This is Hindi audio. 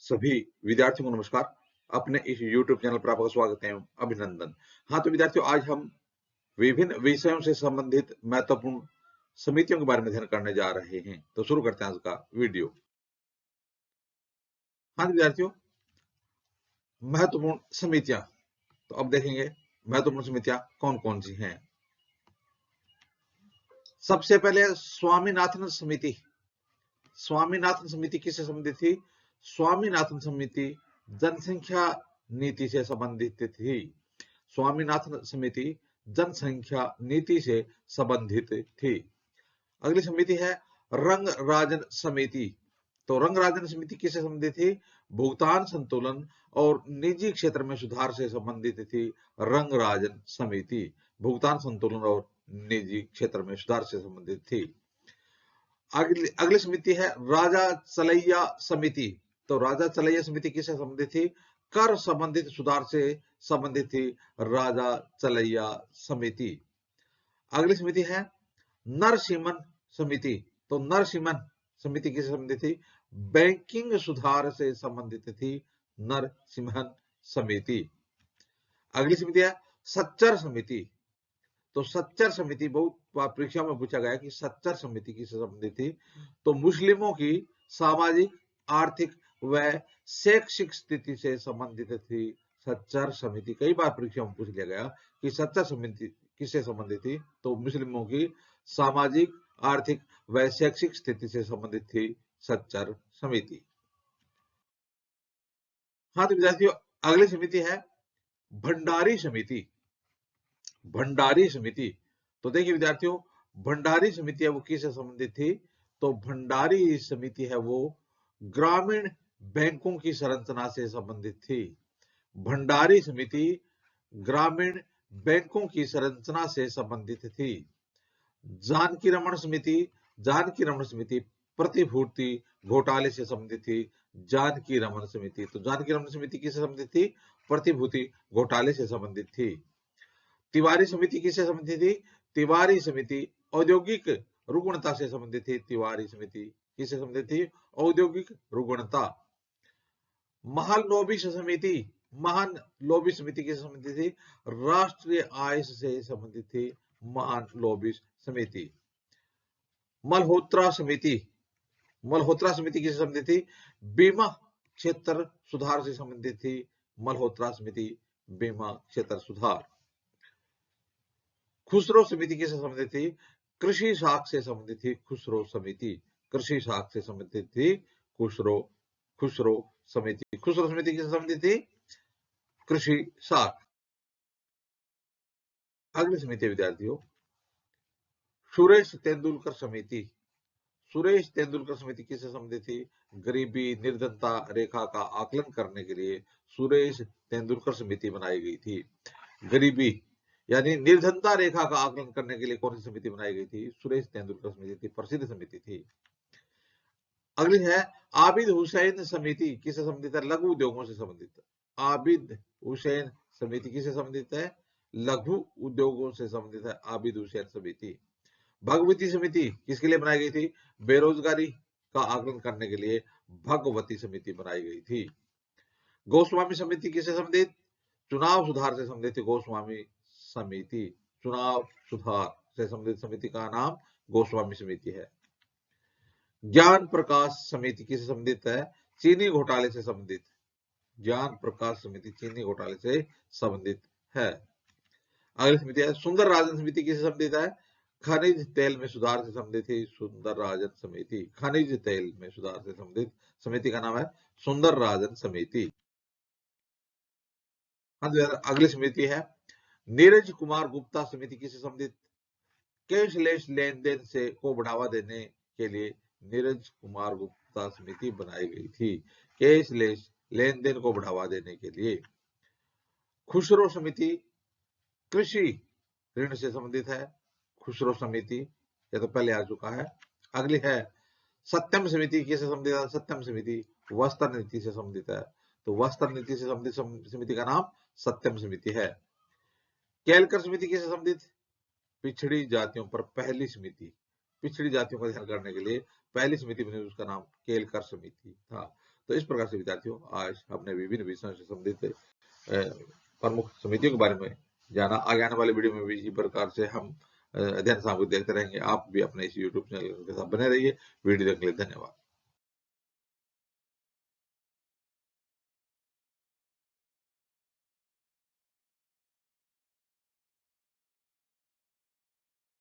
सभी विद्यार्थियों को नमस्कार। अपने इस YouTube चैनल पर आपका स्वागत है एवं अभिनंदन। हाँ, तो विद्यार्थियों, आज हम विभिन्न विषयों से संबंधित महत्वपूर्ण समितियों के बारे में अध्ययन करने जा रहे हैं। तो शुरू करते हैं आज का वीडियो। हाँ विद्यार्थियों, महत्वपूर्ण समितियां। तो अब देखेंगे महत्वपूर्ण समितियां कौन कौन सी हैं। सबसे पहले स्वामीनाथन समिति। स्वामीनाथन समिति किससे संबंधित थी? स्वामीनाथन समिति जनसंख्या नीति से संबंधित थी। स्वामीनाथन समिति जनसंख्या नीति से संबंधित थी। अगली समिति है रंगराजन समिति। तो रंगराजन समिति किससे संबंधित थी? भुगतान संतुलन और निजी क्षेत्र में सुधार से संबंधित थी। रंगराजन समिति भुगतान संतुलन और निजी क्षेत्र में सुधार से संबंधित थी। अगली समिति है राजा चलैया समिति। तो राजा चलैया समिति किससे संबंधित थी? कर संबंधित सुधार से संबंधित थी राजा चलैया समिति। अगली समिति है नरसिम्हन समिति। तो नरसिम्हन समिति किससे संबंधित थी? बैंकिंग सुधार से संबंधित थी नरसिम्हन समिति। अगली समिति है सच्चर समिति। तो सच्चर समिति बहुत परीक्षा में पूछा गया कि सच्चर समिति किससे संबंधित थी? तो मुस्लिमों की सामाजिक, आर्थिक व शैक्षिक स्थिति से संबंधित थी सच्चर समिति। कई बार परीक्षा में पूछ लिया गया कि सच्चर समिति किससे संबंधित थी? तो मुस्लिमों की सामाजिक, आर्थिक व शैक्षिक स्थिति से संबंधित थी सच्चर समिति। हाँ तो विद्यार्थियों, अगली समिति है भंडारी समिति। भंडारी समिति। तो देखिए विद्यार्थियों, भंडारी समिति है वो किससे संबंधित थी? तो भंडारी समिति है वो ग्रामीण बैंकों की संरचना से संबंधित थी। भंडारी समिति ग्रामीण बैंकों की संरचना से संबंधित थी। जानकी रमन समिति प्रतिभूति घोटाले से संबंधित थी। जानकी रमन समिति। तो जानकी रमन समिति किससे संबंधित थी? प्रतिभूति घोटाले से संबंधित थी। तिवारी समिति किससे संबंधित थी? तिवारी समिति औद्योगिक रुग्णता से संबंधित थी। तिवारी समिति किससे संबंधित थी? औद्योगिक रुग्णता। महालनोबिस समिति। महालनोबिस समिति किससे संबंधित थी? राष्ट्रीय आय से संबंधित थी महालनोबिस समिति। मल्होत्रा समिति। मल्होत्रा समिति किससे संबंधित थी? बीमा क्षेत्र सुधार से संबंधित थी मल्होत्रा समिति। बीमा क्षेत्र सुधार। खुसरो समिति किससे संबंधित थी? कृषि साख से संबंधित थी खुसरो समिति। कृषि साख से संबंधित थी खुसरो समिति। खुसरो समिति किससे संबंधित थी? कृषि साख। अगली समिति विद्यार्थियों सुरेश तेंदुलकर समिति। सुरेश तेंदुलकर समिति किससे संबंधित थी? गरीबी निर्धनता रेखा का आकलन करने के लिए सुरेश तेंदुलकर समिति बनाई गई थी। गरीबी यानी निर्धनता रेखा का आकलन करने के लिए कौन सी समिति बनाई गई थी? सुरेश तेंदुलकर समिति थी, प्रसिद्ध समिति थी। अगली है आबिद हुसैन समिति। किससे संबंधित है? लघु उद्योगों से संबंधित। आबिद हुसैन समिति किससे संबंधित है? लघु उद्योगों से संबंधित है आबिद हुसैन समिति। भगवती समिति किसके लिए बनाई गई थी? बेरोजगारी का आकलन करने के लिए भगवती समिति बनाई गई थी। गोस्वामी समिति किससे संबंधित? चुनाव सुधार से संबंधित गोस्वामी समिति। चुनाव सुधार से संबंधित समिति का नाम गोस्वामी समिति है। ज्ञान प्रकाश समिति किससे संबंधित है? चीनी घोटाले से संबंधित। ज्ञान प्रकाश समिति चीनी घोटाले से संबंधित है। अगली समिति है सुंदर राजन समिति किससे संबंधित है? खनिज तेल में सुधार से संबंधित थी सुंदर राजन समिति। खनिज तेल में सुधार से संबंधित समिति का नाम है सुंदर राजन समिति। अगली समिति है नीरज कुमार गुप्ता समिति किससे संबंधित? कैशलेस लेन देन से को बढ़ावा देने के लिए नीरज कुमार गुप्ता समिति बनाई गई थी। कैशलेस लेन देन को बढ़ावा देने के लिए। खुसरो समिति कृषि ऋण से संबंधित है। खुसरो समिति ये तो पहले आ चुका है। अगली है सत्यम समिति किससे संबंधित है? सत्यम समिति वस्त्र नीति से संबंधित है। तो वस्त्र नीति से संबंधित समिति का नाम सत्यम समिति है। केलकर समिति किससे संबंधित? पिछड़ी जातियों पर पहली समिति। पिछड़ी जातियों का ध्यान करने के लिए पहली समिति बनी, उसका नाम केलकर समिति था। तो इस प्रकार से विद्यार्थियों, आज हमने विभिन्न विषयों से संबंधित प्रमुख समितियों के बारे में जाना। आगे आने वाले वीडियो में भी इसी प्रकार से हम अध्ययन सामग्री देखते रहेंगे। आप भी अपने इस YouTube चैनल के साथ बने रहिए। वीडियो देखने के लिए धन्यवाद।